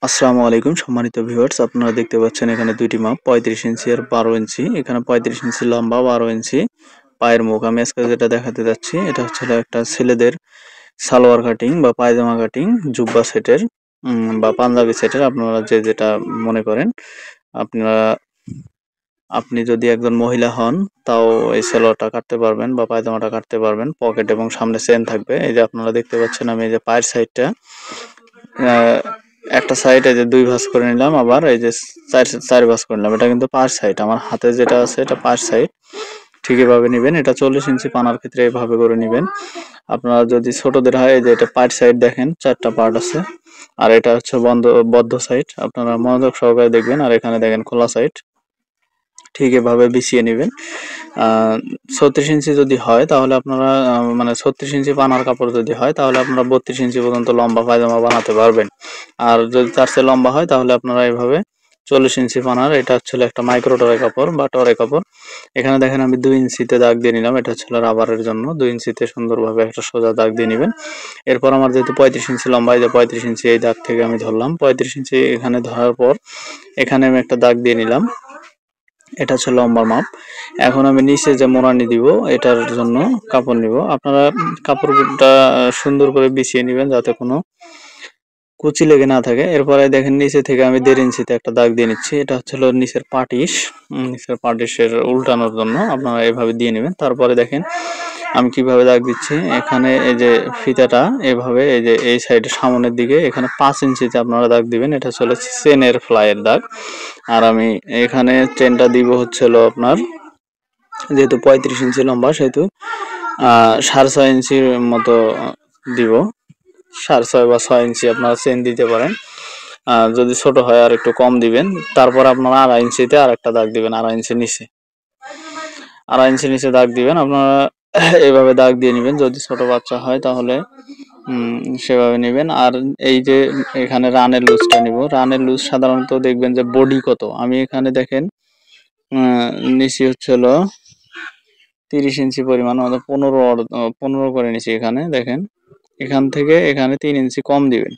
আসসালামু আলাইকুম সম্মানিত ভিউয়ার্স, আপনারা দেখতে পাচ্ছেন এখানে দুইটি মাপ 35 ইঞ্চি আর 12 ইঞ্চি। এখানে 35 ইঞ্চি লম্বা, 12 ইঞ্চি পায়ের মুখ। আমি আজকে যেটা দেখাতে যাচ্ছি এটা হচ্ছে একটা ছেলেদের সালোয়ার কাটিং বা পায়জামা কাটিং, জুব্বা সেটের বা পাঞ্জাবি সেটের, আপনারা যে যেটা মনে করেন। আপনারা আপনি যদি একজন মহিলা হন তাও এই সালোয়ারটা কাটতে পারবেন বা পায়জামাটা কাটতে পারবেন। পকেট এবং সামনে চেন থাকবে। এই যে আপনারা দেখতে পাচ্ছেন আমি এই যে পায়ের সাইডটা একটা সাইড এই যে 2 ভাঁজ করে নিলাম, আবার এই যে 4 ভাঁজ করে নিলাম। এটা কিন্তু পার সাইড, আমার হাতে যেটা আছে এটা পার সাইড। ঠিক এভাবে নিবেন। এটা 40 ইঞ্চি পানার ক্ষেত্রে এভাবে করে নিবেন। আপনারা যদি ছোটদের হয় এই যে এটা পার সাইড দেখেন 4টা পার্ট আছে, আর এটা হচ্ছে বদ্ধ সাইড। আপনারা মনোযোগ সহকারে দেখবেন। আর এখানে দেখেন খোলা সাইড। ঠিক এভাবে বিছিয়ে নেবেন। 36 ইঞ্চি যদি হয় তাহলে আপনারা মানে 36 ইঞ্চি পানার কাপড় যদি হয় তাহলে আপনারা 32 ইঞ্চি পর্যন্ত লম্বা পায়জামা বানাতে পারবেন। আর যদি তার চেয়ে লম্বা হয় তাহলে আপনারা এভাবে 40 ইঞ্চি পানার, এটা হচ্ছে একটা মাইক্রো টরে কাপড় বা টরে কাপড়। এখানে দেখেন আমি 2 ইঞ্চিতে দাগ দিয়ে নিলাম। এটা হচ্ছে রাবারের জন্য 2 ইঞ্চিতে সুন্দরভাবে একটা সোজা দাগ দিয়ে নেবেন। এরপর আমার যেহেতু 35 ইঞ্চি লম্বা, এই যে 35 ইঞ্চি এই দাগ থেকে আমি ধরলাম। 35 ইঞ্চি এখানে ধরার পর এখানে আমি একটা দাগ দিয়ে নিলাম। এটা হচ্ছে লম্বা মাপ। এখন আমি নিচে যে মোড়ানি দিব এটার জন্য কাপড় নিব। আপনারা কাপড়টা সুন্দর করে বিছিয়ে নেবেন যাতে কোনো কুচি লেগে না থাকে। এরপরে দেখেন নিচে থেকে আমি 1.5 ইঞ্চিতে একটা দাগ দিয়ে নিচ্ছি। এটা হচ্ছে নিচের পাটিশ, নিচের পাটিশের উল্টানোর জন্য আপনারা এভাবে দিয়ে নেবেন। তারপরে দেখেন আমি কিভাবে দাগ দিচ্ছি। এখানে এই যে ফিতাটা এভাবে এই যে এই সাইডে সামনের দিকে এখানে 5 ইঞ্চিতে আপনারা দাগ দিবেন। এটা হচ্ছে চেনের ফ্লাইয়ের দাগ। আর আমি এখানে চেনটা দিব হচ্ছে আপনার, যেহেতু 35 ইঞ্চি লম্বা সেহেতু 6.5 ইঞ্চির মতো দিব। 6.5 বা 6 ইঞ্চি আপনারা চেন দিতে পারেন। যদি ছোট হয় আর একটু কম দিবেন। তারপর আপনারা 2.5 ইঞ্চিতে আর একটা দাগ দিবেন। 2.5 ইঞ্চি নিচে 2.5 ইঞ্চি নিচে দাগ দিবেন। আপনারা এভাবে দাগ দিয়ে নেবেন। যদি ছোট বাচ্চা হয় তাহলে সেভাবে নেবেন। আর এই যে এখানে রানের লুজটা নিব। রানের লুজ সাধারণত দেখবেন যে বডি কত, আমি এখানে দেখেন নিচে হচ্ছে 30 ইঞ্চি পরিমাণ, অর্থাৎ 15 করে নিচে। এখানে দেখেন এখান থেকে এখানে 3 ইঞ্চি কম দিবেন।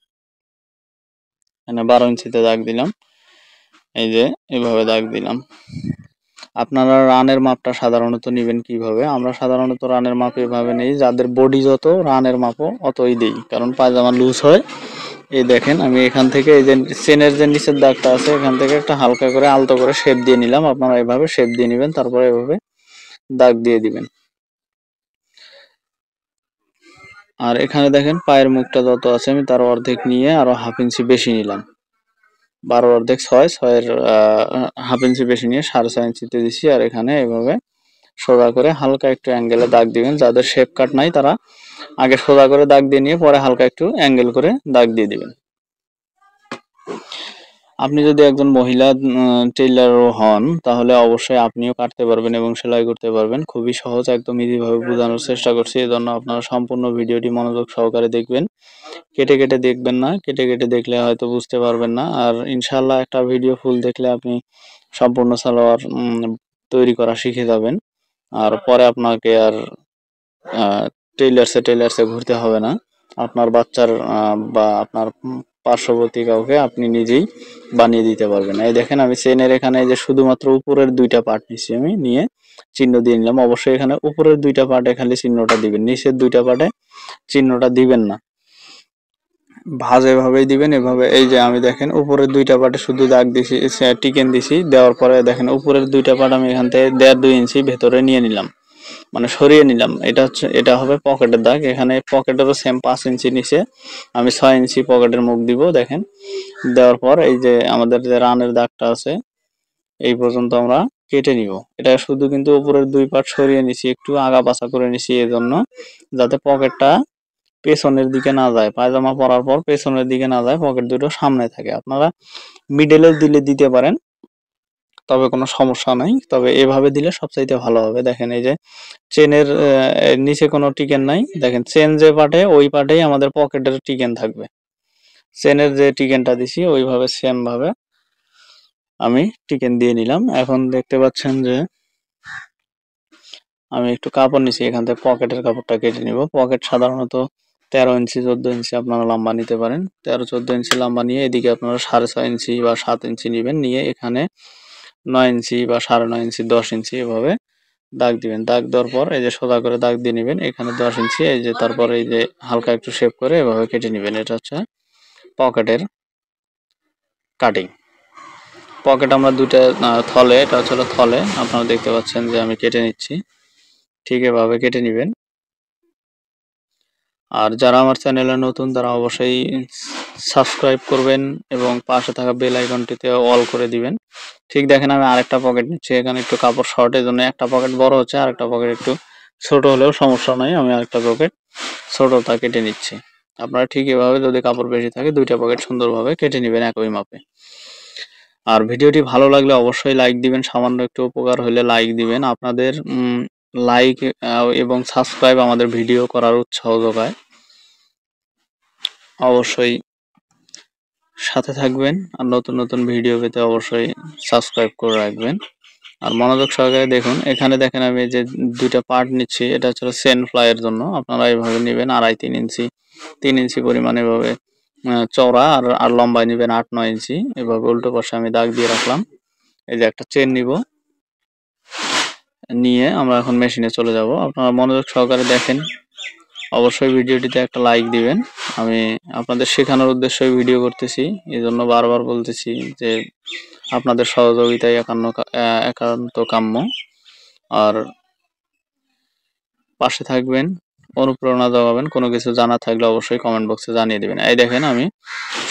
মানে 12 ইঞ্চিতে দাগ দিলাম। এই যে এভাবে দাগ দিলাম। আপনারা রানের মাপটা সাধারণত নেবেন কিভাবে? আমরা সাধারণত রানের মাপ এভাবে নেই, যাদের বডি যত রানের মাপও অতই দেই, কারণ পায়জামা লুজ হয়। এই দেখেন আমি এখান থেকে এই যে চেনের যে নিচের দাগটা আছে এখান থেকে একটা হালকা করে আলতো করে শেপ দিয়ে নিলাম। আপনারা এভাবে শেপ দিয়ে নেবেন, তারপরে এভাবে দাগ দিয়ে দিবেন। আর এখানে দেখেন পায়ের মুখটা যত আছে আমি তার অর্ধেক নিয়ে আরো 1/2 ইঞ্চি বেশি নিলাম। 12 অর্ধেক 6, 6-এর 1/2 ইঞ্চি বেশি নিয়ে 6.5 ইঞ্চিতে দিছি। আর এখানে এভাবে সোজা করে হালকা একটু অ্যাঙ্গেলে দাগ দিবেন। যাদের শেপ কাট নাই তারা আগে সোজা করে দাগ দিয়ে নিয়ে পরে হালকা একটু অ্যাঙ্গেল করে দাগ দিয়ে দিবেন। আপনি যদি একজন মহিলা টেইলারও হন তাহলে অবশ্যই আপনিও কাটতে পারবেন এবং সেলাই করতে পারবেন। খুবই সহজ, একদম ইজিভাবে বোঝানোর চেষ্টা করছি। এজন্য আপনারা সম্পূর্ণ ভিডিওটি মনোযোগ সহকারে দেখবেন। কেটে কেটে দেখবেন না, কেটে কেটে দেখলে হয়তো বুঝতে পারবেন না। আর ইনশাআল্লাহ একটা ভিডিও ফুল দেখলে আপনি সম্পূর্ণ সালোয়ার তৈরি করা শিখে যাবেন। আর পরে আপনাকে আর টেইলার্সে ঘুরতে হবে না। আপনার বাচ্চার বা আপনার পার্শ্ববর্তী কাউকে আপনি নিজেই বানিয়ে দিতে পারবেন। এই দেখেন আমি চেনের এখানে যে শুধুমাত্র উপরের 2টা পার্ট নিচ্ছি, আমি নিয়ে চিহ্ন দিয়ে নিলাম। অবশ্যই এখানে উপরের 2টা পার্টে খালি চিহ্নটা দিবেন, নিচের 2টা পার্টে চিহ্নটা দিবেন না। ভাঁজ এভাবেই দিবেন। এভাবে এই যে আমি দেখেন উপরের 2টা পার্টে শুধু দাগ দিছি, টিকেন দিছি। দেওয়ার পরে দেখেন উপরের 2টা পার্ট আমি এখান থেকে 1.5-2 ইঞ্চি ভেতরে নিয়ে নিলাম, মানে সরিয়ে নিলাম। এটা হবে পকেটের দাগ। এখানে পকেটেরও সেম 5 ইঞ্চি নিচে আমি 6 ইঞ্চি পকেটের মুখ দিব। দেখেন দেওয়ার পর এই যে আমাদের যে রানের দাগটা আছে এই পর্যন্ত আমরা কেটে নিব। এটা শুধু কিন্তু উপরের 2 পার্ট সরিয়ে নিছি, একটু আগা পাছা করে নিছি এজন্য, যাতে পকেটটা পেছনের দিকে না যায়। পায়জামা পরার পর পেছনের দিকে না যায়, পকেট দুটো সামনে থাকে। আপনারা মিডলে দিতে পারেন, তবে কোনো সমস্যা নাই। তবে এভাবে দিলে সবচাইতে ভালো হবে। দেখেন এই যে চেনের নিচে কোনো টিকেন নাই। দেখেন চেন যে পাটে ওই পাটেই আমাদের পকেটের টিকেন থাকবে। চেনের যে টিকেনটা দিছি ওইভাবে সেম ভাবে আমি টিকেন দিয়ে নিলাম। এখন দেখতে পাচ্ছেন যে আমি একটু কাপড় নিছি, এখান থেকে পকেটের কাপড়টা কেটে নিব। পকেট সাধারণত 13 ইঞ্চি 14 ইঞ্চি আপনারা লম্বা নিতে পারেন। 13-14 ইঞ্চি লম্বা নিয়ে এদিকে আপনারা 6.5 ইঞ্চি বা 7 ইঞ্চি নিবেন, নিয়ে এখানে 9 ইঞ্চি বা 9.5 ইঞ্চি 10 ইঞ্চি এভাবে দাগ দিবেন। দাগ দেওয়ার পর এই যে সোজা করে দাগ দিয়ে নিবেন, এখানে 10 ইঞ্চি, এই যে তারপরে এই যে হালকা একটু শেপ করে এভাবে কেটে নিবেন। এটা হচ্ছে পকেটের কাটিং। পকেট আমরা দুইটা থলে, এটা হচ্ছে থলে, আপনারা দেখতে পাচ্ছেন যে আমি কেটে নিচ্ছি, ঠিক এভাবে কেটে নিবেন। আর যারা আমার চ্যানেলে নতুন তারা অবশ্যই সাবস্ক্রাইব করবেন এবং পাশে থাকা বেল আইকনটিতে অল করে দিবেন। ঠিক দেখেন আমি আরেকটা পকেট নিচ্ছি, এখানে একটু কাপড় শর্ট, এর জন্য একটা পকেট বড় হচ্ছে, আরেকটা পকেট একটু ছোট হলেও সমস্যা নাই, আমি আরেকটা পকেট ছোটটা কেটে নিচ্ছি। আপনারা ঠিক এভাবে যদি কাপড় বেশি থাকে দুইটা পকেট সুন্দরভাবে কেটে নেবেন একই মাপে। আর ভিডিওটি ভালো লাগলে অবশ্যই লাইক দিবেন, সামান্য একটু উপকার হলে লাইক দিবেন। আপনাদের লাইক এবং সাবস্ক্রাইব আমাদের ভিডিও করার উৎসাহ যোগায়। অবশ্যই সাথে থাকবেন, আর নতুন নতুন ভিডিও পেতে অবশ্যই সাবস্ক্রাইব করে রাখবেন। আর মনোযোগ সহকারে দেখুন, এখানে দেখেন আমি যে দুইটা পার্ট নিচ্ছি, এটা হচ্ছে চেন ফ্লাইয়ের জন্য। আপনারা এইভাবে নেবেন 2.5-3 ইঞ্চি, 3 ইঞ্চি পরিমাণ এভাবে চওড়া, আর লম্বায় নেবেন 8-9 ইঞ্চি। এভাবে উল্টো পাশে আমি দাগ দিয়ে রাখলাম। এই যে একটা চেন নিব, নিয়ে আমরা এখন মেশিনে চলে যাব। আপনারা মনোযোগ সহকারে দেখেন, অবশ্যই ভিডিওটিতে একটা লাইক দিবেন। আমি আপনাদের শেখানোর উদ্দেশ্যে ভিডিও করতেছি, এই জন্য বারবার বলতেছি যে আপনাদের সহযোগিতাই একান্ত কাম্য। আর পাশে থাকবেন, অনুপ্রেরণা যোগাবেন, কোনো কিছু জানা থাকলে অবশ্যই কমেন্ট বক্সে জানিয়ে দেবেন। এই দেখেন আমি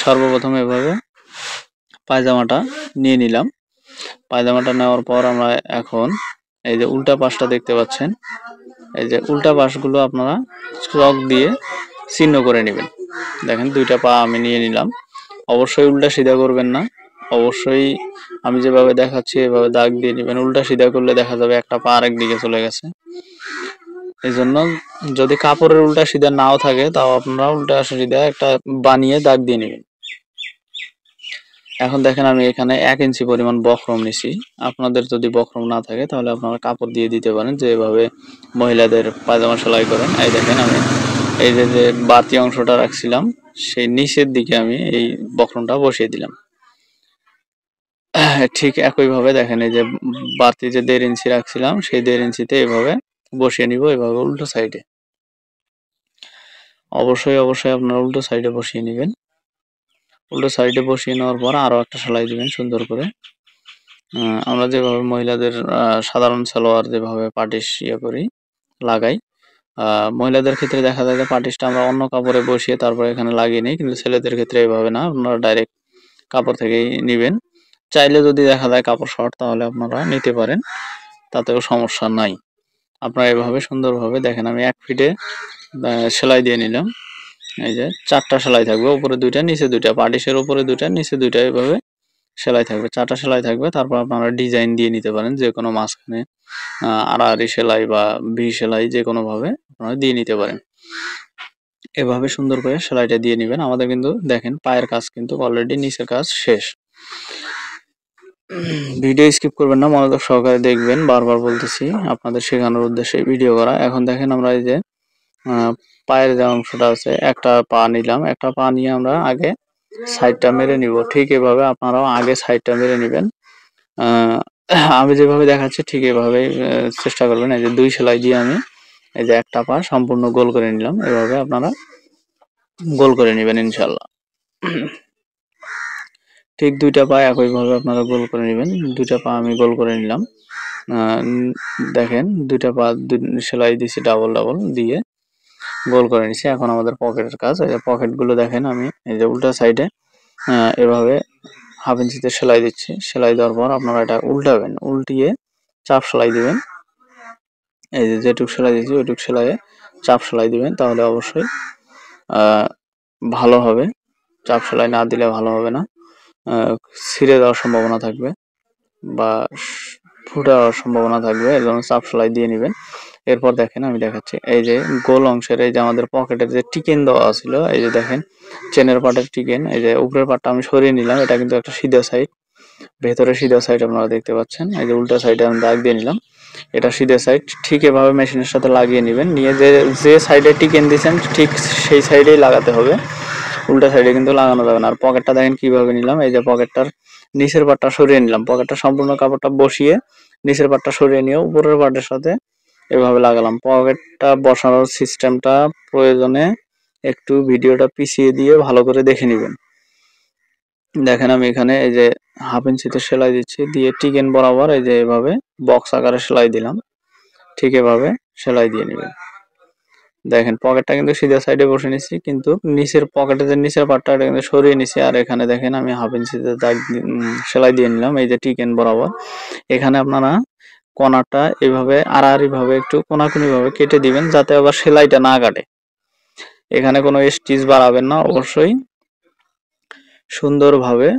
সর্বপ্রথম এভাবে পায়জামাটা নিয়ে নিলাম। পায়জামাটা নেওয়ার পর আমরা এখন এই যে উল্টা পাশটা দেখতে পাচ্ছেন, এই যে উল্টা পাশগুলো আপনারা চক দিয়ে চিহ্ন করে নেবেন। দেখেন দুইটা পা আমি নিয়ে নিলাম। অবশ্যই উল্টা সিধা করবেন না, অবশ্যই আমি যেভাবে দেখাচ্ছি এভাবে দাগ দিয়ে নেবেন। উল্টা সিধা করলে দেখা যাবে একটা পা আরেক দিকে চলে গেছে। এই জন্য যদি কাপড়ের উল্টা সিধা নাও থাকে তাও আপনারা উল্টা সিধা একটা বানিয়ে দাগ দিয়ে নেবেন। এখন দেখেন আমি এখানে 1 ইঞ্চি পরিমাণ বক্রম নিছি। আপনাদের যদি বক্রম না থাকে তাহলে আপনারা কাপড় দিয়ে দিতে পারেন, যেভাবে মহিলাদের পায়জামা সেলাই করেন। এই দেখেন আমি এই যে বাড়তি অংশটা রাখছিলাম সেই নিচের দিকে আমি এই বক্রমটা বসিয়ে দিলাম। ঠিক একইভাবে দেখেন এই যে বাড়তি যে 1.5 ইঞ্চি রাখছিলাম সেই 1.5 ইঞ্চিতে এভাবে বসিয়ে নিব, এভাবে উল্টো সাইডে। অবশ্যই আপনারা উল্টো সাইডে বসিয়ে নেবেন। উল্টো সাইডে বসিয়ে নেওয়ার পর আরো একটা সেলাই দিবেন সুন্দর করে। আমরা যেভাবে মহিলাদের সাধারণ সালোয়ার যেভাবে পাটিশ করি লাগাই, মহিলাদের ক্ষেত্রে দেখা যায় যে পাটিশটা আমরা অন্য কাপড়ে বসিয়ে তারপরে এখানে লাগিয়ে নিই, কিন্তু ছেলেদের ক্ষেত্রে এভাবে না, আপনারা ডাইরেক্ট কাপড় থেকেই নিবেন। চাইলে যদি দেখা যায় কাপড় শর্ট তাহলে আপনারা নিতে পারেন, তাতেও সমস্যা নাই। আপনারা এভাবে সুন্দরভাবে দেখেন আমি 1 ফিটে সেলাই দিয়ে নিলাম। এই যে 4টা সেলাই থাকবে, উপরে 2টা নিচে 2টা, পাটিশের উপরে 2টা নিচে 2টা এভাবে সেলাই থাকবে, 4টা সেলাই থাকবে। তারপর আপনারা ডিজাইন দিয়ে নিতে পারেন, যে কোনো মাঝখানে আড়াআড়ি সেলাই বা ভি সেলাই যে কোনো ভাবে আপনারা দিয়ে নিতে পারেন। এভাবে সুন্দর করে সেলাইটা দিয়ে নেবেন। আমাদের কিন্তু দেখেন পায়ের কাজ কিন্তু অলরেডি নিচের কাজ শেষ। ভিডিও স্কিপ করবেন না, মনোযোগ সহকারে দেখবেন, বারবার বলতেছি আপনাদের শেখানোর উদ্দেশ্যে ভিডিও করা। এখন দেখেন আমরা এই যে পায়ের যে অংশটা আছে, একটা পা নিলাম, একটা পা নিয়ে আমরা আগে সাইডটা মেরে নিব। ঠিক এভাবে আপনারাও আগে সাইডটা মেরে নেবেন। আমি যেভাবে দেখাচ্ছি ঠিক এভাবে চেষ্টা করবেন। এই যে 2 সেলাই দিয়ে আমি এই যে একটা পা সম্পূর্ণ গোল করে নিলাম, এভাবে আপনারা গোল করে নেবেন ইনশাল্লাহ। ঠিক 2টা পা একইভাবে আপনারা গোল করে নেবেন। 2টা পা আমি গোল করে নিলাম। দেখেন 2টা পা সেলাই দিছি ডাবল দিয়ে গোল করে নিছি। এখন আমাদের পকেটের কাজ। এই যে পকেটগুলো দেখেন আমি এই যে উল্টা সাইডে এভাবে 1/2 ইঞ্চিতে সেলাই দিচ্ছি। সেলাই দেওয়ার পর আপনারা এটা উল্টাবেন, উল্টিয়ে চাপ সেলাই দিবেন। এই যে যেটুক সেলাই দিয়েছি ওইটুক সেলাইয়ে চাপ সেলাই দিবেন, তাহলে অবশ্যই ভালো হবে। চাপ সেলাই না দিলে ভালো হবে না, ছিঁড়ে যাওয়ার সম্ভাবনা থাকবে বা ফুটে যাওয়ার সম্ভাবনা থাকবে। এই জন্য চাপ সেলাই দিয়ে নেবেন। এরপর দেখেন আমি দেখাচ্ছি এই যে গোল অংশের এই যে আমাদের পকেটের যে টিকেন দেওয়া ছিল, এই যে দেখেন চেনের পার্টের টিকেন, এই যে উপরের পার্টটা আমি সরিয়ে নিলাম। এটা কিন্তু একটা সিধা সাইড, ভেতরে সিধা সাইড আপনারা দেখতে পাচ্ছেন। এই যে উল্টা সাইডে আমি দাগ দিয়ে নিলাম। এটা সিধা সাইড ঠিক এভাবে মেশিনের সাথে লাগিয়ে নেবেন, নিয়ে যে সাইডে টিকেন দিয়েছেন ঠিক সেই সাইডেই লাগাতে হবে, উল্টা সাইডে কিন্তু লাগানো যাবে না। আর পকেটটা দেখেন কিভাবে নিলাম, এই যে পকেটটার নিচের পাটটা সরিয়ে নিলাম, পকেটটা সম্পূর্ণ কাপড়টা বসিয়ে নিচের পাটটা সরিয়ে নিয়ে উপরের পাটের সাথে এভাবে লাগালাম। পকেটটা বসানোর সিস্টেমটা প্রয়োজনে একটু ভিডিওটা পিছিয়ে দিয়ে ভালো করে দেখে নেবেন। দেখেন আমি এখানে এই যে 1/2 ইঞ্চিতে সেলাই দিচ্ছি, দিয়ে টিকেন বরাবর এই যে এভাবে বক্স আকারে সেলাই দিলাম, ঠিক এভাবে সেলাই দিয়ে নেবেন। দেখেন পকেটটা কিন্তু সিধা সাইডে বসে নিছি, কিন্তু নিচের পকেটের যে নিচের পার্টটা এটা কিন্তু সরিয়ে নিছি। আর এখানে দেখেন আমি 1/2 ইঞ্চিতে সেলাই দিয়ে নিলাম এই যে টিকেন বরাবর। এখানে আপনারা কোনাটা এভাবে আড়াআড়ি ভাবে একটু কোনাকুনি ভাবে কেটে দিবেন, যাতে আবার সেলাইটা না কাটে। এখানে কোনো স্টিচ বাড়াবেন না, অবশ্যই সুন্দরভাবে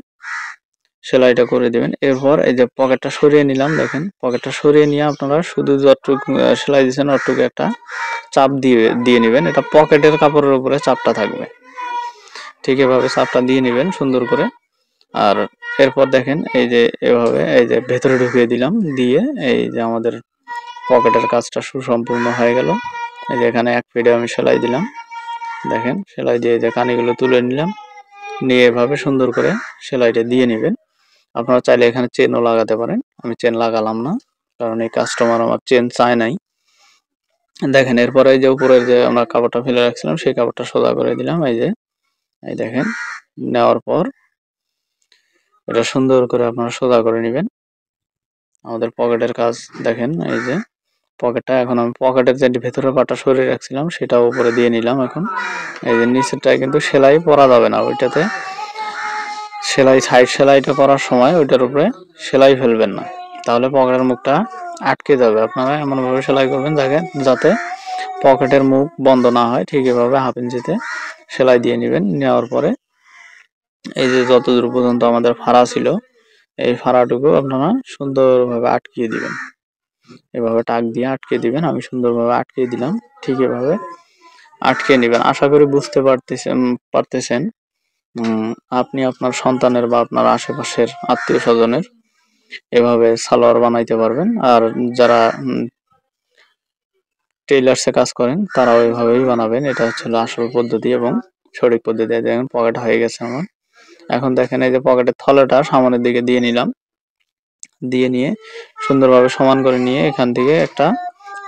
সেলাইটা করে দিবেন। এরপর এই যে পকেটটা সরিয়ে নিলাম, দেখেন পকেটটা সরিয়ে নিয়ে আপনারা শুধু যতটুকু সেলাই দিয়েছেন অতটুকু একটা চাপ দিয়ে নেবেন, এটা পকেটের কাপড়ের উপরে চাপটা থাকবে, ঠিক এভাবে চাপটা দিয়ে নেবেন সুন্দর করে। আর এরপর দেখেন এই যে এভাবে এই যে ভেতরে ঢুকিয়ে দিলাম, দিয়ে এই যে আমাদের পকেটের কাজটা সুসম্পূর্ণ হয়ে গেল। এই যে এখানে এক পেডে আমি সেলাই দিলাম, দেখেন সেলাই দিয়ে যে কানিগুলো তুলে নিলাম, নিয়ে এভাবে সুন্দর করে সেলাইটা দিয়ে নেবেন। আপনারা চাইলে এখানে চেনও লাগাতে পারেন, আমি চেন লাগালাম না কারণ এই কাস্টমার আমার চেন চায় নাই। দেখেন এরপরে এই যে উপরের যে আমরা কাপড়টা ফেলে রাখছিলাম সেই কাপড়টা সোজা করে দিলাম, এই যে এই দেখেন নেওয়ার পর এটা সুন্দর করে আপনারা সোজা করে নেবেন। আমাদের পকেটের কাজ দেখেন, এই যে পকেটটা এখন আমি পকেটের যে ভেতরের পাটটা সরিয়ে রাখছিলাম সেটা উপরে দিয়ে নিলাম। এখন এই যে নিচেরটায় কিন্তু সেলাই পরা যাবে না, ওইটাতে সেলাই সাইড সেলাইটা করার সময় ওইটার উপরে সেলাই ফেলবেন না, তাহলে পকেটের মুখটা আটকে যাবে। আপনারা এমনভাবে সেলাই করবেন যাতে পকেটের মুখ বন্ধ না হয়, ঠিক এভাবে 1/2 ইঞ্চিতে সেলাই দিয়ে নেবেন। নেওয়ার পরে এই যে যতদূর পর্যন্ত আমাদের ফাড়া ছিল এই ফাড়াটুকু আপনারা সুন্দরভাবে আটকিয়ে দিবেন, এভাবে টাক দিয়ে আটকে দিবেন। আমি সুন্দরভাবে আটকে দিলাম, ঠিক এভাবে আটকে নেবেন। আশা করি বুঝতে পারতেছেন। আপনি আপনার সন্তানের বা আপনার আশেপাশের আত্মীয় স্বজনের এভাবে সালোয়ার বানাইতে পারবেন। আর যারা টেইলার্সে কাজ করেন তারাও এভাবেই বানাবেন, এটা হচ্ছে আসল পদ্ধতি এবং সঠিক পদ্ধতি। দেখেন পকেট হয়ে গেছে আমার। এখন দেখেন এই যে পকেটের থলেটা সামনের দিকে দিয়ে নিলাম, দিয়ে নিয়ে সুন্দরভাবে সমান করে নিয়ে এখান থেকে একটা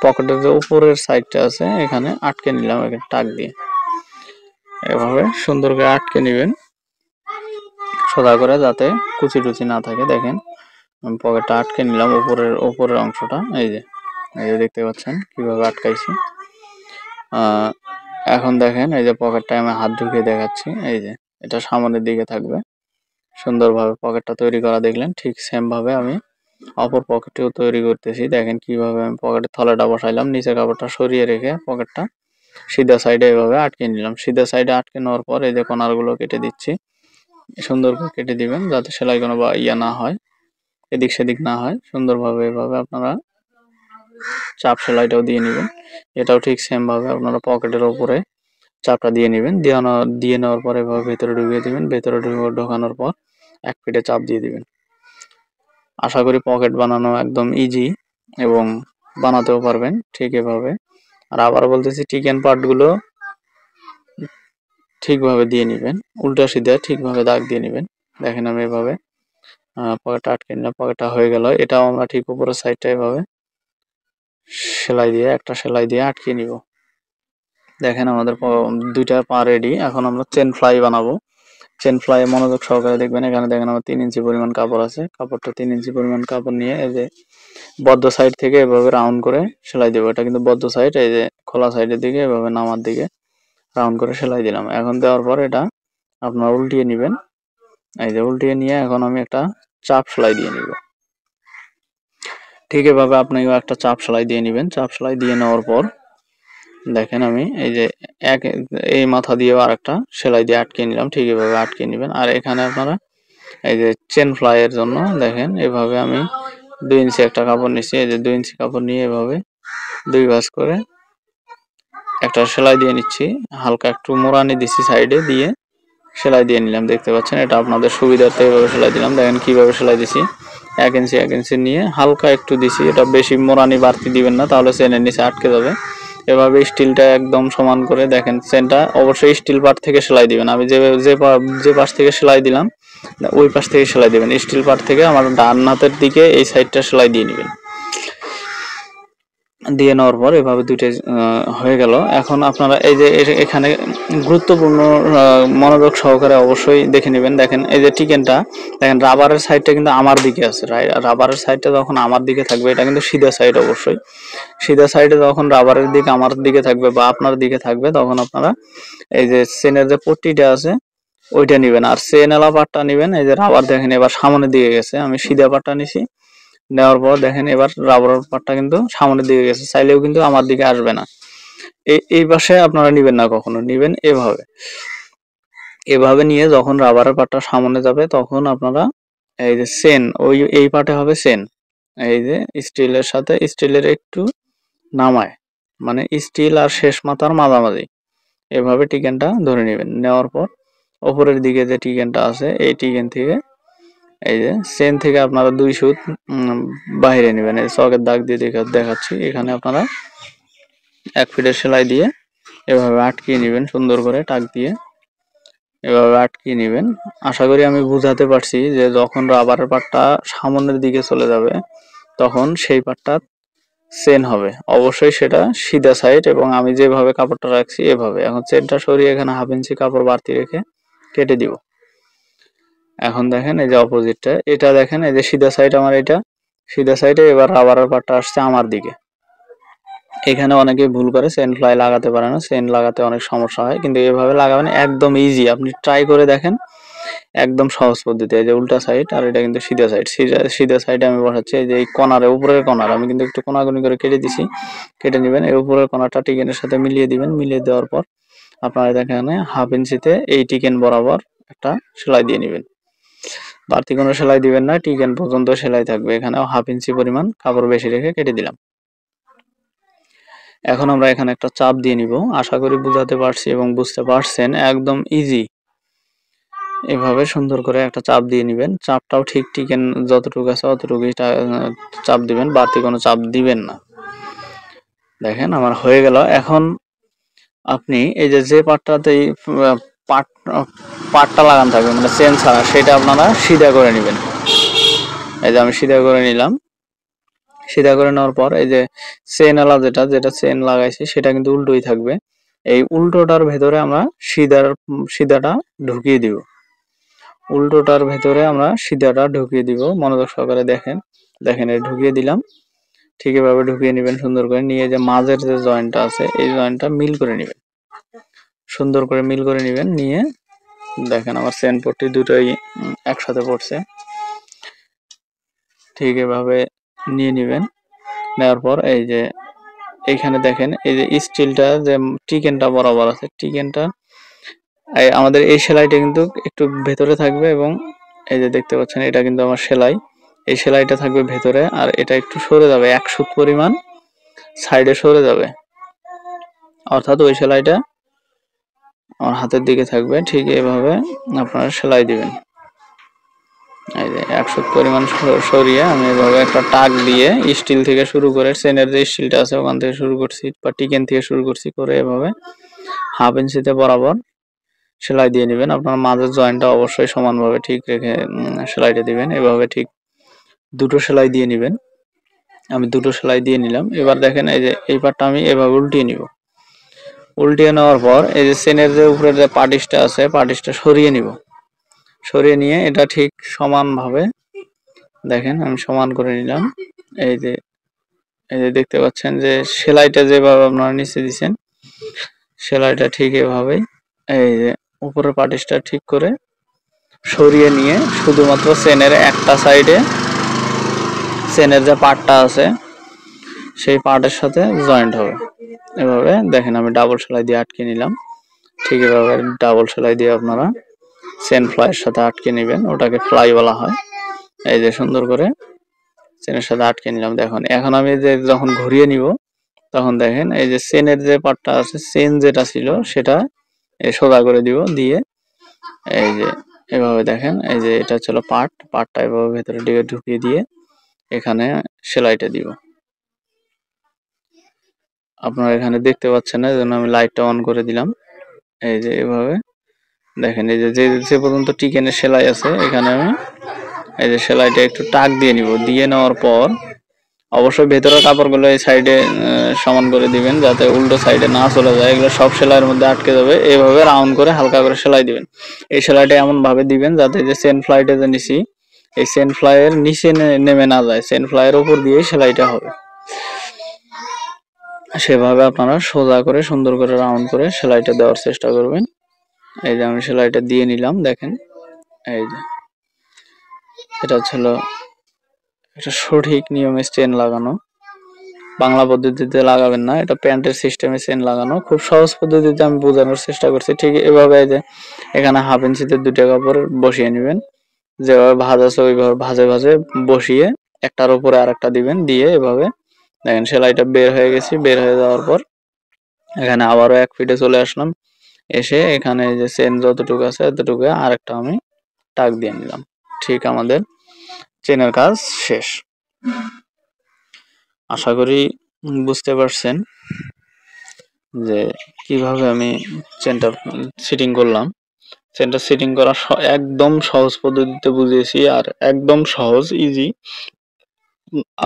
পকেটের যে উপরের সাইডটা আছে এখানে আটকে নিলাম এখানে টাক দিয়ে, এভাবে সুন্দর করে আটকে নেবেন সোজা করে, যাতে কুচি টুচি না থাকে। দেখেন আমি পকেটটা আটকে নিলাম উপরের অংশটা, এই যে দেখতে পাচ্ছেন কিভাবে আটকাইছি। এখন দেখেন এই যে পকেটটা আমি হাত ঢুকিয়ে দেখাচ্ছি, এই যে এটা সামনের দিকে থাকবে। সুন্দরভাবে পকেটটা তৈরি করা দেখলেন, ঠিক সেম ভাবে আমি অপর পকেটেও তৈরি করতেছি। দেখেন কিভাবে আমি পকেটের থলেটা বসাইলাম, নিচে কাপড়টা সরিয়ে রেখে পকেটটা সিধা সাইডে এভাবে আটকে নিলাম। সিধা সাইডে আটকে নেওয়ার পর এই যে কর্নারগুলো কেটে দিচ্ছি, সুন্দর করে কেটে দিবেন যাতে সেলাই কোনো বা ইয়া না হয়, এদিক সেদিক না হয়। সুন্দরভাবে এভাবে আপনারা চাপ সেলাইটাও দিয়ে নেবেন, এটাও ঠিক সেম ভাবে আপনারা পকেটের উপরে চাপটা দিয়ে নেবেন। দিয়ে নেওয়ার পর এভাবে ভেতরে ঢুকিয়ে দিবেন, ভেতরে ঢোকানোর পর এক পিঠে চাপ দিয়ে দিবেন। আশা করি পকেট বানানো একদম ইজি এবং বানাতেও পারবেন ঠিক এভাবে। আর আবার বলতেছি চিকেন পার্টগুলো ঠিকভাবে দিয়ে নেবেন, উল্টা সিধা ঠিকভাবে দাগ দিয়ে নেবেন। দেখেন আমি এভাবে পকেটটা আটকে নিলাম, পকেটটা হয়ে গেল। এটাও আমরা ঠিক উপরের সাইডটা এভাবে একটা সেলাই দিয়ে আটকে নিব। দেখেন আমাদের দুইটা পা রেডি। এখন আমরা চেন ফ্লাই বানাবো। চেন ফ্লাই মনোযোগ সহকারে দেখবেন। এখানে দেখেন আমার 3 ইঞ্চি পরিমাণ কাপড় আছে, কাপড়টা 3 ইঞ্চি পরিমাণ কাপড় নিয়ে এই যে বদ্ধ সাইড থেকে এভাবে রাউন্ড করে সেলাই দেবো। এটা কিন্তু বদ্ধ সাইড, এই যে খোলা সাইডের দিকে এভাবে নামার দিকে রাউন্ড করে সেলাই দিলাম। এখন দেওয়ার পর এটা আপনার উল্টিয়ে নেবেন, এই যে উল্টিয়ে নিয়ে এখন আমি একটা চাপ সেলাই দিয়ে নিব। ঠিক এভাবে আপনিও একটা চাপ সেলাই দিয়ে নেবেন। চাপ সেলাই দিয়ে নেওয়ার পর দেখেন আমি এই যে এই মাথা দিয়েও আরেকটা সেলাই দিয়ে আটকে নিলাম, ঠিক এভাবে আটকে নেবেন। আর এখানে আপনারা এই যে চেন ফ্লাই এর জন্য দেখেন এভাবে আমি 2 ইঞ্চি একটা কাপড় নিচ্ছি, এই যে 2 ইঞ্চি কাপড় নিয়ে এভাবে 2 ভাঁজ করে একটা সেলাই দিয়ে নিচ্ছি। হালকা একটু মোড়ানি দিচ্ছি সাইডে দিয়ে সেলাই দিয়ে নিলাম। দেখতে পাচ্ছেন এটা আপনাদের সুবিধার্থে এভাবে সেলাই দিলাম। দেখেন কিভাবে সেলাই দিছি। 1 ইঞ্চি নিয়ে হালকা একটু দিছি, এটা বেশি মোড়ানি বাড়তি দিবেন না, তাহলে চেনের নিচে আটকে যাবে। এভাবে স্টিলটা একদম সমান করে দেখেন, চেনটা অবশ্যই স্টিল পার্ট থেকে সেলাই দিবেন। আমি যে পাশ থেকে সেলাই দিলাম ওই পাশ থেকে সেলাই দিবেন। স্টিল পার্ট থেকে আমার ডান হাতের দিকে এই সাইডটা সেলাই দিয়ে নেবেন। দিয়ে নেওয়ার পর এভাবে দুইটাই হয়ে গেল। এখন আপনারা এই যে এখানে গুরুত্বপূর্ণ মনোযোগ সহকারে অবশ্যই দেখে নেবেন। দেখেন এই যে টিকেনটা, দেখেন রাবারের সাইডটা কিন্তু আমার দিকে আছে। রাবারের সাইডটা যখন আমার দিকে থাকবে, এটা কিন্তু সিধা সাইড, অবশ্যই সিধা সাইডে যখন রাবারের দিকে আমার দিকে থাকবে বা আপনার দিকে থাকবে, তখন আপনারা এই যে চেনের যে পট্টিটা আছে ওইটা নেবেন, আর চেন এলা পাটটা নেবেন। এই যে রাবার দেখেন এবার সামনের দিকে গেছে, আমি সিধা পাটটা নিছি। নেওয়ার পর দেখেন এবার রাবার পাটটা কিন্তু সামনের দিকে গেছে, চাইলেও কিন্তু আমার দিকে আসবে না। এই পাশে আপনারা নিবেন না, কখনো নিবেন এভাবে নিয়ে যখন রাবারের পাটটা সামনে যাবে, তখন আপনারা এই যে চেন এই পাটে হবে চেন, এই যে স্টিলের সাথে স্টিলের একটু নামায়, মানে স্টিল আর শেষ মাথার মাঝামাঝি এভাবে টিকেনটা ধরে নেবেন। নেওয়ার পর ওপরের দিকে যে টিকেনটা আছে, এই টিকেন থেকে এই যে চেন থেকে আপনারা 2 সুত বাইরে নেবেন। এই চকের দাগ দিয়ে দেখাচ্ছি। এখানে আপনারা 1 ফিটের সেলাই দিয়ে এভাবে আটকিয়ে নেবেন, সুন্দর করে টাক দিয়ে এভাবে আটকিয়ে নেবেন। আশা করি আমি বুঝাতে পারছি যে যখন রাবারের পাটটা সামনের দিকে চলে যাবে, তখন সেই পাটটা চেন হবে, অবশ্যই সেটা সিধা সাইড, এবং আমি যেভাবে কাপড়টা রাখছি এভাবে। এখন চেনটা সরিয়ে এখানে 1/2 ইঞ্চি কাপড় বাড়তি রেখে কেটে দিব। এখন দেখেন এই যে অপোজিটটা, এটা দেখেন এই যে সিধা সাইড আমার, এটা সিধা সাইডে, এবার রাবারের পাটটা আসছে আমার দিকে। এখানে অনেকে ভুল করে চেন ফ্লাই লাগাতে পারে না, চেন লাগাতে অনেক সমস্যা হয়, কিন্তু এভাবে লাগাবেন একদম ইজি। আপনি ট্রাই করে দেখেন, একদম সহজ পদ্ধতি। এই যে উল্টা সাইড, আর এটা কিন্তু সিধা সাইড। সিধা সাইডে আমি বসাচ্ছি। এই যে এই কর্নারে, উপরের কর্নার আমি কিন্তু একটু কোনাকুনি করে কেটে দিছি, কেটে নেবেন। এই উপরের কর্নারটা টিকেনের সাথে মিলিয়ে দিবেন। মিলিয়ে দেওয়ার পর আপনারা এখানে 1/2 ইঞ্চিতে এই টিকেন বরাবর একটা সেলাই দিয়ে নেবেন। বাড়তি কোনো সেলাই দিবেন না, টিকেন পর্যন্ত সেলাই থাকবে। এখানেও 1/2 ইঞ্চি পরিমাণ কাপড় বেশি রেখে কেটে দিলাম। এখন আমরা এখানে একটা চাপ দিয়ে নিব। আশা করি বুঝাতে পারছি এবং বুঝতে পারছেন, একদম ইজি। এভাবে সুন্দর করে একটা চাপ দিয়ে নেবেন। চাপটাও ঠিক টিকেন যতটুকু আছে অতটুকুই চাপ দিবেন, বাড়তি কোনো চাপ দিবেন না। দেখেন আমার হয়ে গেল। এখন আপনি এই যে পাটটাতেই পাটটা লাগানো থাকবে, মানে চেন ছাড়া, সেটা আপনারা সিধা করে নেবেন। এই যে আমি সিধা করে নিলাম। সিধা করে নেওয়ার পর এই যে চেন আলা যেটা চেন লাগাইছি সেটা কিন্তু উল্টোই থাকবে। এই উল্টোটার ভেতরে আমরা সিধাটা ঢুকিয়ে দিব। উল্টোটার ভেতরে আমরা সিধাটা ঢুকিয়ে দিব। মনোযোগ সহকারে দেখেন, এই ঢুকিয়ে দিলাম। ঠিক এভাবে ঢুকিয়ে নেবেন সুন্দর করে। নিয়ে যে মাঝের যে জয়েন্টটা আছে, এই জয়েন্টটা মিল করে নেবেন, সুন্দর করে মিল করে নেবেন। নিয়ে দেখেন আমার চেন পট্টি দুটোই একসাথে পড়ছে। ঠিক এভাবে নিয়ে নেবেন। নেওয়ার পর এই যে এইখানে দেখেন এই যে স্টিলটা যে টিকেনটা বরাবর আছে, টিকেনটা আমাদের এই সেলাইটা কিন্তু একটু ভেতরে থাকবে, এবং এই যে দেখতে পাচ্ছেন এটা কিন্তু আমার সেলাই, এই সেলাইটা থাকবে ভেতরে, আর এটা একটু সরে যাবে 1 সুত পরিমাণ সাইডে সরে যাবে, অর্থাৎ ওই সেলাইটা আমার হাতের দিকে থাকবে। ঠিক এইভাবে আপনারা সেলাই দিবেন। এই যে 1 সুত পরিমাণ সরিয়ে আমি এভাবে একটা টাক দিয়ে স্টিল থেকে শুরু করে, চেনের যে স্টিলটা আছে ওখান থেকে শুরু করছি, বা টিকেন থেকে শুরু করছি, করে এভাবে 1/2 ইঞ্চিতে বরাবর সেলাই দিয়ে নেবেন। আপনার মাঝের জয়েন্টটা অবশ্যই সমানভাবে ঠিক রেখে সেলাইটা দিবেন। এভাবে ঠিক দুটো সেলাই দিয়ে নেবেন। আমি দুটো সেলাই দিয়ে নিলাম। এবার দেখেন এই যে এই পাটটা আমি এভাবে উল্টিয়ে নিব। উল্টিয়ে নেওয়ার পর এই যে চেনের যে উপরের যে পাটিসটা আছে, পাটিসটা সরিয়ে নিব। সরিয়ে নিয়ে এটা ঠিক সমানভাবে দেখেন আমি সমান করে নিলাম। এই যে দেখতে পাচ্ছেন যে সেলাইটা যেভাবে আপনারা নিচে দিচ্ছেন, সেলাইটা ঠিক এভাবেই এই যে উপরের পাটিসটা ঠিক করে সরিয়ে নিয়ে শুধুমাত্র চেনের একটা সাইডে, চেনের যে পার্টটা আছে সেই পার্টের সাথে জয়েন্ট হবে। এভাবে দেখেন আমি ডাবল সেলাই দিয়ে আটকে নিলাম। ঠিক এভাবে ডাবল সেলাই দিয়ে আপনারা চেন ফ্লাইয়ের সাথে আটকে নেবেন, ওটাকে ফ্লাই বলা হয়। এই যে সুন্দর করে চেনের সাথে আটকে নিলাম। দেখুন এখন আমি যে যখন ঘুরিয়ে নিব, তখন দেখেন এই যে চেনের যে পার্টটা আছে, চেন যেটা ছিল সেটা সোজা করে দিব। দিয়ে এই যে এভাবে দেখেন, এই যে এটা ছিল পার্টটা এভাবে ভেতরে দিকে ঢুকিয়ে দিয়ে এখানে সেলাইটা দিব। আপনারা এখানে দেখতে পাচ্ছেন না, এজন্য আমি লাইটটা অন করে দিলাম। এই যে এভাবে দেখেন, এই যে পর্যন্ত চিকেনের সেলাই আছে এখানে আমি এই যে সেলাইটা একটু টাক দিয়ে নিব। দিয়ে নেওয়ার পর অবশ্যই ভেতরের কাপড়গুলো এই সাইডে সমান করে দিবেন, যাতে উল্টো সাইডে না চলে যায়। এগুলো সব সেলাইয়ের মধ্যে আটকে যাবে। এইভাবে রাউন্ড করে হালকা করে সেলাই দিবেন। এই সেলাইটা এমন ভাবে দিবেন যাতে যে চেন ফ্লাইটে যে নিছি, এই চেন ফ্লাইয়ের নিচে নেমে না যায়, চেন ফ্লাইয়ের উপর দিয়ে সেলাইটা হবে। সেভাবে আপনারা সোজা করে সুন্দর করে রাউন্ড করে সেলাইটা দেওয়ার চেষ্টা করবেন। এই যে আমি সেলাইটা দিয়ে নিলাম, দেখেন এই যে এটা ছিল একটা সঠিক নিয়মে চেন লাগানো। বাংলা পদ্ধতিতে লাগাবেন না, এটা প্যান্টের সিস্টেমে চেন লাগানো। খুব সহজ পদ্ধতিতে আমি বোঝানোর চেষ্টা করছি। ঠিক এভাবে যে এখানে 1/2 ইঞ্চিতে 2টা কাপড় বসিয়ে নেবেন, যেভাবে ভাঁজ আছে ওইভাবে ভাঁজে ভাঁজে বসিয়ে একটার উপরে আরেকটা দিবেন। দিয়ে এভাবে দেখেন সেলাইটা বের হয়ে গেছি। বের হয়ে যাওয়ার পর এখানে আবারও 1 ফিটে চলে আসলাম। এসে এখানে যে চেন যতটুকু আছে এতটুকু আরেকটা আমি টাক দিয়ে নিলাম। ঠিক আমাদের চেনের কাজ শেষ। আশা করি বুঝতে পারছেন যে কিভাবে আমি চেনটা সিটিং করলাম। চেনটা সিটিং করা একদম সহজ পদ্ধতিতে বুঝিয়েছি, আর একদম সহজ, ইজি।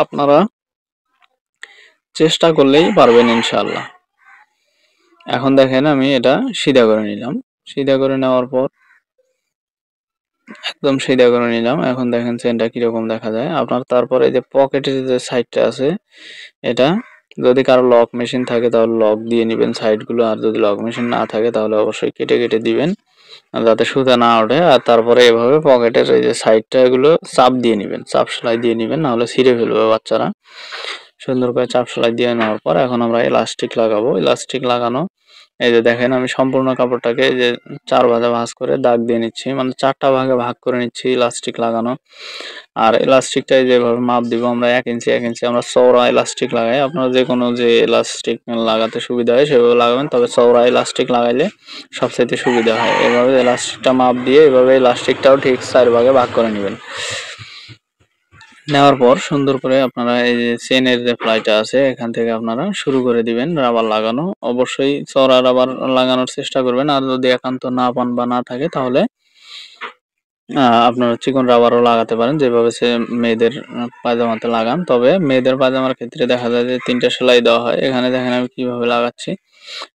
আপনারা চেষ্টা করলেই পারবেন ইনশাআল্লাহ। এখন দেখেন আমি এটা সিধা করে নিলাম। সিধা করে নেওয়ার পর একদম সিধা করে নিলাম। এখন দেখেন চেনটা কিরকম দেখা যায় আপনার। তারপরে যে পকেটের যে সাইডটা আছে, এটা যদি কারো লক মেশিন থাকে তাহলে লক দিয়ে নেবেন সাইডগুলো, আর যদি লক মেশিন না থাকে তাহলে অবশ্যই কেটে কেটে দিবেন যাতে সুতা না ওঠে। আর তারপরে এভাবে পকেটের এই যে সাইডটা এগুলো চাপ দিয়ে নেবেন, চাপ সেলাই দিয়ে নেবেন, নাহলে ছিঁড়ে ফেলবে বাচ্চারা। সুন্দর করে চাপ সেলাই দিয়ে নেওয়ার পর এখন আমরা ইলাস্টিক লাগাবো। ইলাস্টিক লাগানো, এই যে দেখেন আমি সম্পূর্ণ কাপড়টাকে এই যে 4 ভাগে ভাঁজ করে দাগ দিয়ে নিচ্ছি, মানে 4টা ভাগে ভাগ করে নিচ্ছি ইলাস্টিক লাগানো। আর ইলাস্টিকটা যেভাবে মাপ দিব আমরা 1 ইঞ্চি 1 ইঞ্চি আমরা চওড়া ইলাস্টিক লাগাই। আপনারা যে কোনো যে ইলাস্টিক লাগাতে সুবিধা হয় সেভাবে লাগাবেন, তবে চওড়া ইলাস্টিক লাগাইলে সবচাইতে সুবিধা হয়। এভাবে ইলাস্টিকটা মাপ দিয়ে এভাবে ইলাস্টিকটাও ঠিক 4 ভাগে ভাগ করে নেবেন। নেওয়ার পর সুন্দর করে আপনারা এই যে চেনের যে ফ্লাইটা আছে এখান থেকে আপনারা শুরু করে দিবেন রাবার লাগানো। অবশ্যই চওড়া রাবার লাগানোর চেষ্টা করবেন, আর যদি একান্ত না পান বা না থাকে তাহলে আপনারা চিকন রাবারও লাগাতে পারেন, যেভাবে সে মেয়েদের পায়জামাতে লাগান। তবে মেয়েদের পায়জামার ক্ষেত্রে দেখা যায় যে 3টা সেলাই দেওয়া হয়। এখানে দেখেন আমি কিভাবে লাগাচ্ছি,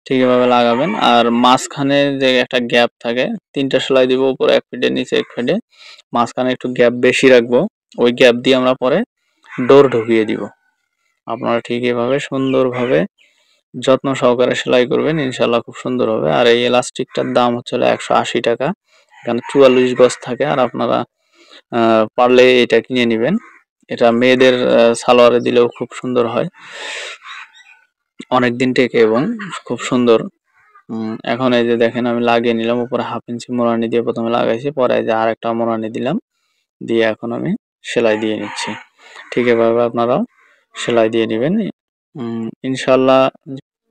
ঠিক এভাবে লাগাবেন। আর মাঝখানে যে একটা গ্যাপ থাকে, 3টা সেলাই দিব, উপরে 1 ফিটে নিচে 1 ফিটে, মাঝখানে একটু গ্যাপ বেশি রাখবো। ওই গ্যাপ দিয়ে আমরা পরে ডোর ঢুকিয়ে দিব। আপনারা ঠিক এভাবে সুন্দরভাবে যত্ন সহকারে সেলাই করবেন, ইনশাল্লাহ খুব সুন্দর হবে। আর এই ইলাস্টিকটার দাম হচ্ছে 180 টাকা। এখানে 44 গজ থাকে, আর আপনারা পারলে এটা কিনে নেবেন। এটা মেয়েদের সালোয়ারে দিলেও খুব সুন্দর হয়, অনেকদিন টেকে এবং খুব সুন্দর। এখন এই যে দেখেন আমি লাগিয়ে নিলাম, উপরে 1/2 ইঞ্চি মোড়ানি দিয়ে প্রথমে লাগাইছি, পরে এই যে আরেকটা মোড়ানি দিলাম, দিয়ে এখন আমি সেলাই দিয়ে নিচ্ছি। ঠিক এভাবে আপনারাও সেলাই দিয়ে নেবেন। ইনশাল্লাহ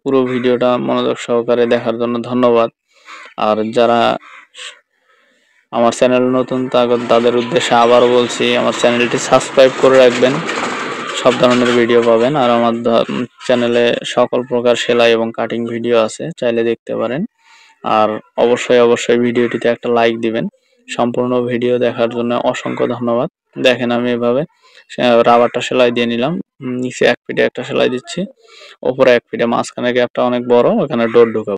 পুরো ভিডিওটা মনোযোগ সহকারে দেখার জন্য ধন্যবাদ। আর যারা আমার চ্যানেল নতুন তাদের উদ্দেশ্যে আবারও বলছি, আমার চ্যানেলটি সাবস্ক্রাইব করে রাখবেন, সব ধরনের ভিডিও পাবেন। আর আমার চ্যানেলে সকল প্রকার সেলাই এবং কাটিং ভিডিও আছে, চাইলে দেখতে পারেন। আর অবশ্যই ভিডিওটিতে একটা লাইক দিবেন। সম্পূর্ণ ভিডিও দেখার জন্য অসংখ্য ধন্যবাদ। দেখেন আমি এভাবে রাবারটা সেলাই দিয়ে নিলাম, নিচে 1 ফিটে একটা সেলাই দিচ্ছি, উপরে 1 ফিটে, মাঝখানে গ্যাপটা অনেক বড়, ওখানে ডোর ঢুকাবো।